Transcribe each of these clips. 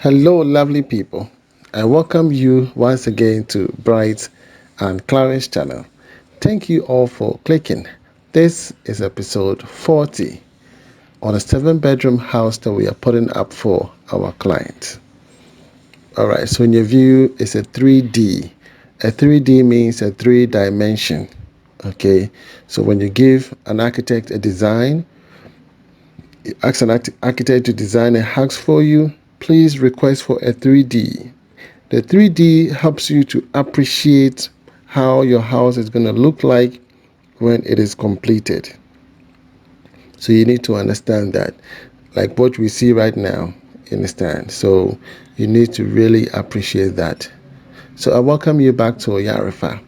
Hello, lovely people. I welcome you once again to Bright and Clara's channel. Thank you all for clicking. This is episode 40 on a 7-bedroom house that we are putting up for our client. All right, so in your view, it's a 3D. A 3D means a 3 dimension. Okay, so when you give an architect a design, ask an architect to design a house for you, please request for a 3D. The 3D helps you to appreciate how your house is going to look like when it is completed. So you need to understand that, like what we see right now, you understand? So you need to really appreciate that. So I welcome you back to Oyarifa.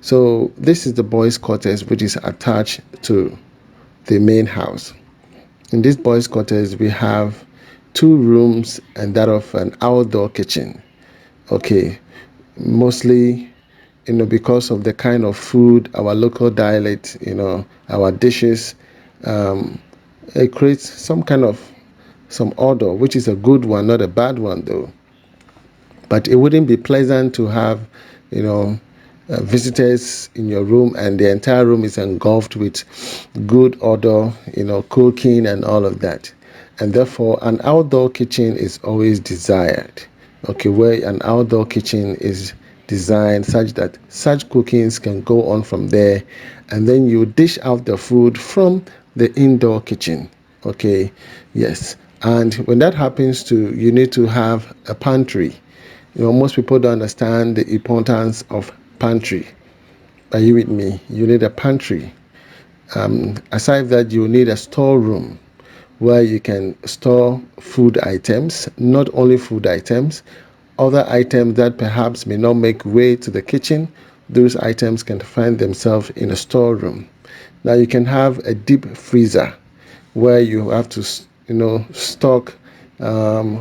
So this is the boys' quarters, which is attached to the main house. In this boys' quarters, we have 2 rooms and that of an outdoor kitchen. Okay, mostly, because of the kind of food, our local dialect, our dishes, um, it creates some order, which is a good one, not a bad one though. But it wouldn't be pleasant to have, you know, visitors in your room and the entire room is engulfed with good odor, cooking and all of that. And therefore, an outdoor kitchen is always desired. Okay, where an outdoor kitchen is designed such that such cookings can go on from there, and then you dish out the food from the indoor kitchen. Okay, yes. And when that happens too, you need to have a pantry. Most people don't understand the importance of pantry. Are you with me? You need a pantry. Aside that, you need a storeroom where you can store food items, not only food items, other items that perhaps may not make way to the kitchen. Those items can find themselves in a storeroom. Now you can have a deep freezer where you have to, stock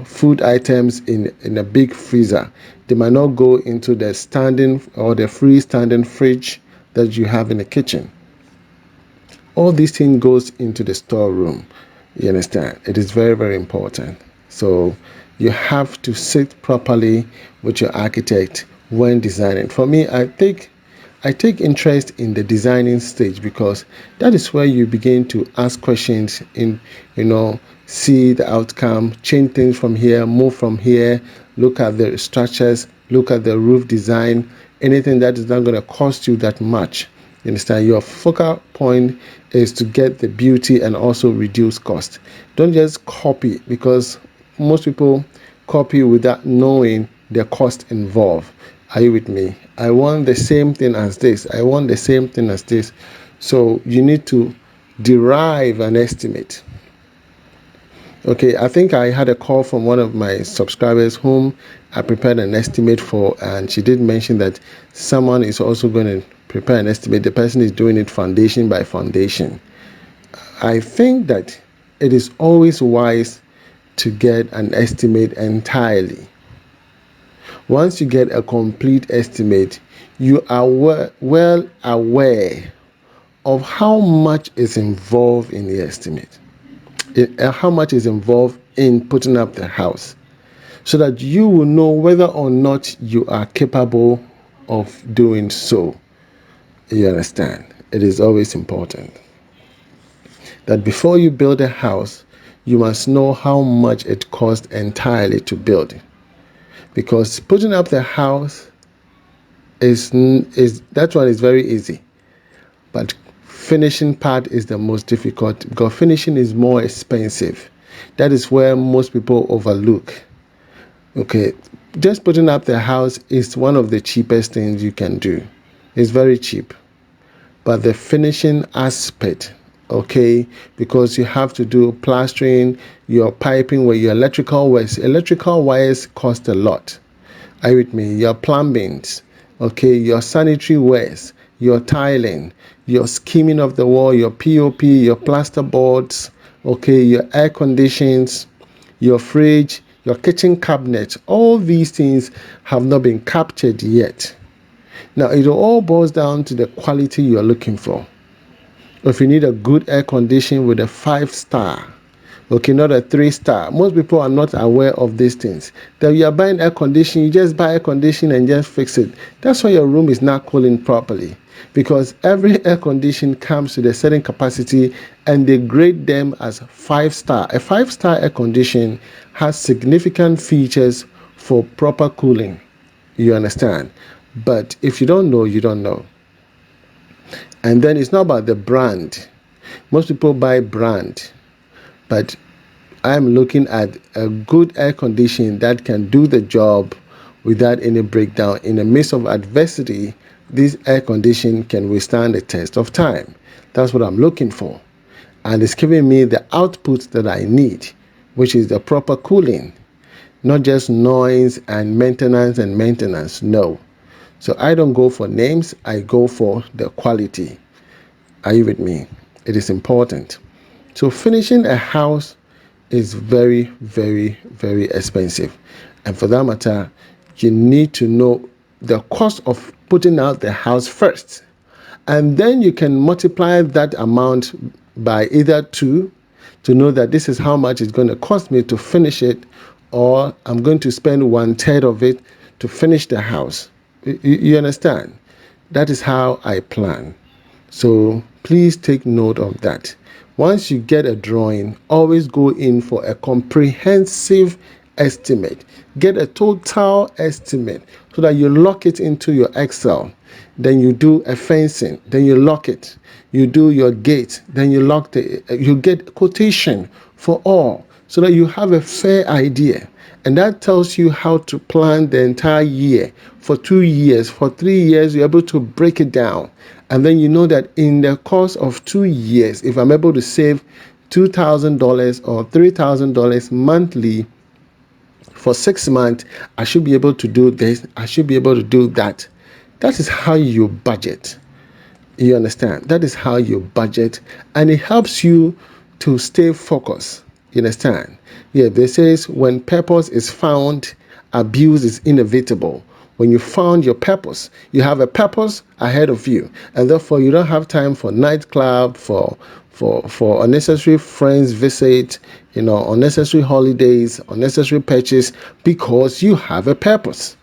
food items in a big freezer. They might not go into the standing or the freestanding fridge that you have in the kitchen. All these things goes into the storeroom. You understand? It is very, very important. So you have to sit properly with your architect when designing. For me, I take interest in the designing stage because that is where you begin to ask questions see the outcome, change things from here, move from here, look at the structures, look at the roof design, anything that is not going to cost you that much. You understand? Your focal point is to get the beauty and also reduce cost. Don't just copy, because most people copy without knowing the cost involved. Are you with me? I want the same thing as this. I want the same thing as this. So you need to derive an estimate. Okay, I think I had a call from one of my subscribers whom I prepared an estimate for, and she did mention that someone is also going to prepare an estimate. The person is doing it foundation by foundation. I think that it is always wise to get an estimate entirely. Once you get a complete estimate, you are well aware of how much is involved in the estimate. How much is involved in putting up the house, so that you will know whether or not you are capable of doing so. You understand? It is always important that before you build a house, you must know how much it costs entirely to build it. Because putting up the house is that one is very easy, but finishing part is the most difficult, because finishing is more expensive. That is where most people overlook. Okay, just putting up the house is one of the cheapest things you can do. It's very cheap. But the finishing aspect, okay, because you have to do plastering, your piping, where your electrical wires cost a lot. Are you with me? Your plumbings, okay, your sanitary wares, your tiling, your skimming of the wall, your POP, your plaster boards, okay, your air conditions, your fridge, your kitchen cabinet. All these things have not been captured yet. Now, it all boils down to the quality you are looking for. If you need a good air condition with a 5-star, Okay, not a 3-star. Most people are not aware of these things. That you are buying air conditioning, you just buy air conditioning and just fix it. That's why your room is not cooling properly, because every air condition comes with a certain capacity and they grade them as 5-star. A 5-star air condition has significant features for proper cooling. You understand? But if you don't know, you don't know. And then it's not about the brand. Most people buy brand, but I'm looking at a good air conditioning that can do the job without any breakdown. In the midst of adversity, this air conditioning can withstand the test of time. That's what I'm looking for. And it's giving me the output that I need, which is the proper cooling, not just noise and maintenance. No. So I don't go for names, I go for the quality. Are you with me? It is important. So finishing a house is very, very, very expensive. And for that matter, you need to know the cost of putting out the house first. And then you can multiply that amount by either 2 to know that this is how much it's going to cost me to finish it, or I'm going to spend 1/3 of it to finish the house. You understand? That is how I plan. So please take note of that. Once you get a drawing, always go in for a comprehensive estimate. Get a total estimate so that you lock it into your Excel. Then you do a fencing, then you lock it. You do your gate, then you lock you get quotation for all so that you have a fair idea. And that tells you how to plan the entire year. For 2 years, for 3 years, you're able to break it down. And then you know that in the course of 2 years, if I'm able to save $2,000 or $3,000 monthly for 6 months, I should be able to do this, I should be able to do that. That is how you budget. You understand? That is how you budget, and it helps you to stay focused. You understand? Yeah, they says when purpose is found, abuse is inevitable. When you found your purpose, you have a purpose ahead of you, and therefore you don't have time for nightclub, for unnecessary friends visit, unnecessary holidays, unnecessary purchase, because you have a purpose.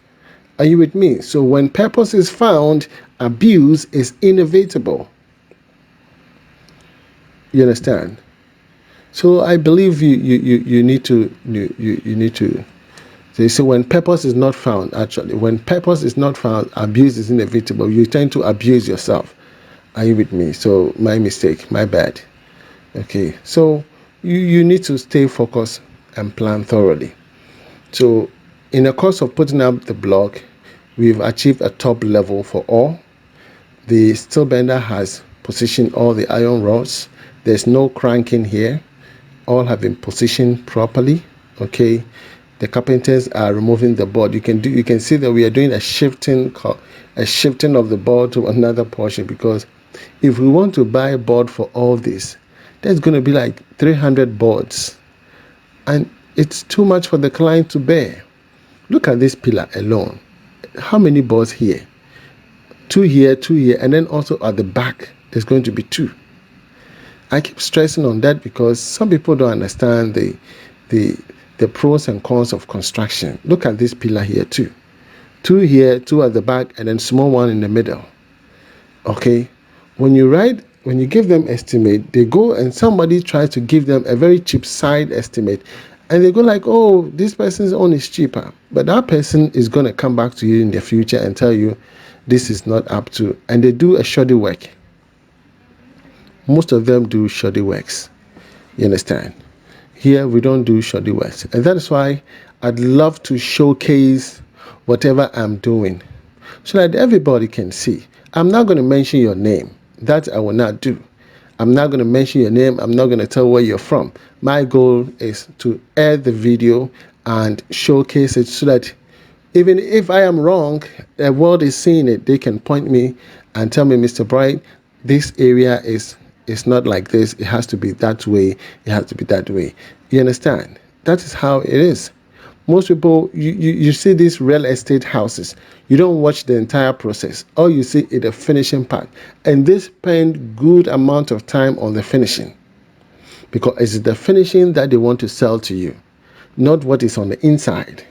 Are you with me? So when purpose is found, abuse is inevitable. You understand? So I believe you need to you need to. So when purpose is not found, actually, when purpose is not found, abuse is inevitable. You tend to abuse yourself. Are you with me? So my mistake, my bad. Okay. So you need to stay focused and plan thoroughly. So in the course of putting up the block, we've achieved a top level for all. The steel bender has positioned all the iron rods. There's no cranking here. All have been positioned properly. Okay. The carpenters are removing the board. You can see that we are doing a shifting of the board to another portion, because if we want to buy a board for all this, there's going to be like 300 boards, and it's too much for the client to bear. Look at this pillar alone. How many boards here? 2 here, 2 here, and then also at the back, there's going to be 2. I keep stressing on that because some people don't understand the pros and cons of construction. Look at this pillar here too. 2 here, 2 at the back, and then small one in the middle. Okay? When you give them estimate, they go and somebody tries to give them a very cheap side estimate, and they go like, oh, this person's own is cheaper. But that person is going to come back to you in the future and tell you this is not up to, and they do a shoddy work. Most of them do shoddy works. You understand? Here we don't do shoddy works. And that is why I'd love to showcase whatever I'm doing so that everybody can see. I'm not going to mention your name. That I will not do. I'm not going to mention your name. I'm not going to tell where you're from. My goal is to air the video and showcase it so that even if I am wrong, the world is seeing it. They can point me and tell me, Mr. Bright, this area is not like this. It has to be that way. It has to be that way. You understand? That is how it is. Most people, you see these real estate houses. You don't watch the entire process. All you see is the finishing part. And they spend good amount of time on the finishing. because it's the finishing that they want to sell to you, not what is on the inside.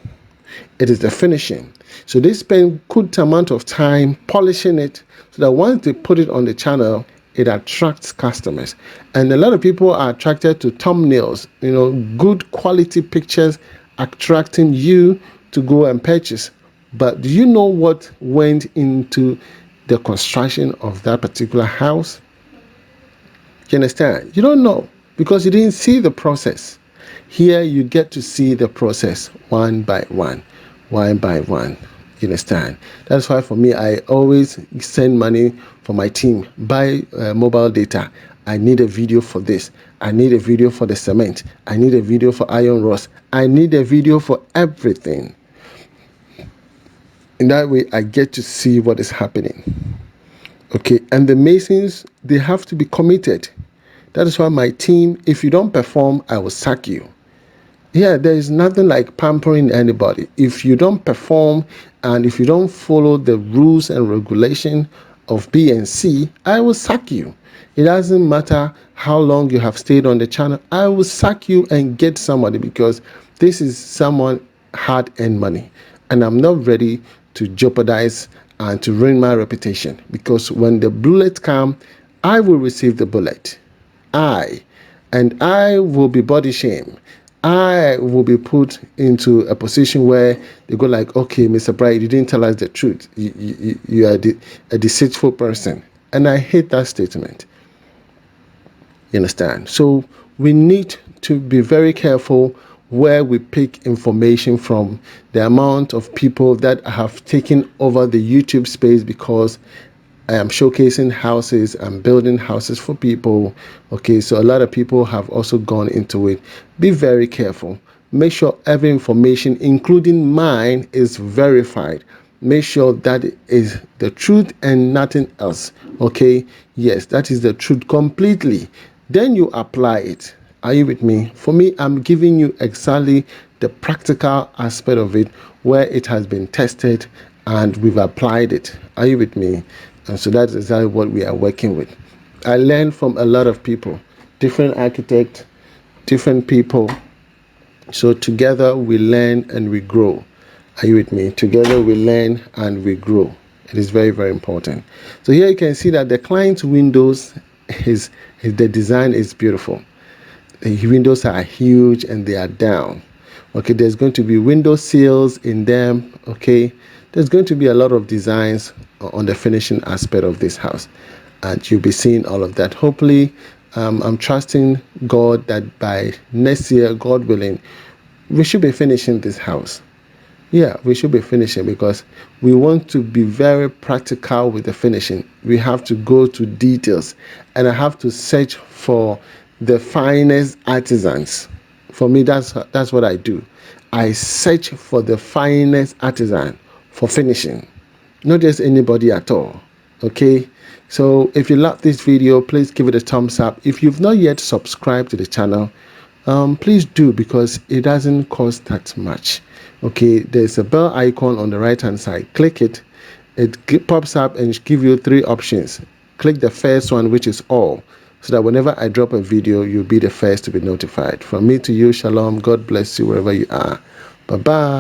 It is the finishing. So they spend good amount of time polishing it so that once they put it on the channel, it attracts customers. And a lot of people are attracted to thumbnails, good quality pictures attracting you to go and purchase. But do you know what went into the construction of that particular house? You understand? You don't know because you didn't see the process. Here you get to see the process one by one, one by one. You understand? That's why for me, I always send money for my team, buy mobile data. I need a video for this. I need a video for the cement. I need a video for iron rods. I need a video for everything. In that way, I get to see what is happening. Okay, and the masons, they have to be committed. That is why my team, if you don't perform, I will sack you. Yeah, there is nothing like pampering anybody. If you don't perform and if you don't follow the rules and regulation of B&C, I will sack you. It doesn't matter how long you have stayed on the channel. I will sack you and get somebody because this is someone hard-earned money. And I'm not ready to jeopardize and to ruin my reputation because when the bullet comes, I will receive the bullet. And I will be body shamed. I will be put into a position where they go like, okay, Mr. Bright, you didn't tell us the truth. You are a deceitful person. And I hate that statement. You understand? So we need to be very careful where we pick information from, the amount of people that have taken over the YouTube space because I am showcasing houses and building houses for people. Okay, so a lot of people have also gone into it. Be very careful. Make sure every information, including mine, is verified. Make sure that is the truth and nothing else. Okay, yes, that is the truth completely. Then you apply it. Are you with me? For me, I'm giving you exactly the practical aspect of it where it has been tested and we've applied it. Are you with me? And so that's exactly what we are working with. I learned from a lot of people, different architects, different people. So together we learn and we grow. Are you with me? Together we learn and we grow. It is very, very important. So here you can see that the client's windows, the design is beautiful. The windows are huge and they are down. Okay, there's going to be window sills in them. Okay, there's going to be a lot of designs on the finishing aspect of this house, and you'll be seeing all of that. Hopefully, I'm trusting God that by next year, God willing, we should be finishing this house. Yeah, we should be finishing because we want to be very practical with the finishing. We have to go to details, and I have to search for the finest artisans. For me, that's what I do. I search for the finest artisan for finishing, not just anybody at all. Okay, so if you love this video, please give it a thumbs up. If you've not yet subscribed to the channel, please do because it doesn't cost that much. Okay, there's a bell icon on the right hand side. Click it. It pops up and give you 3 options. Click the first one, which is all, so that whenever I drop a video, you'll be the first to be notified. From me to you, shalom. God bless you wherever you are. Bye bye.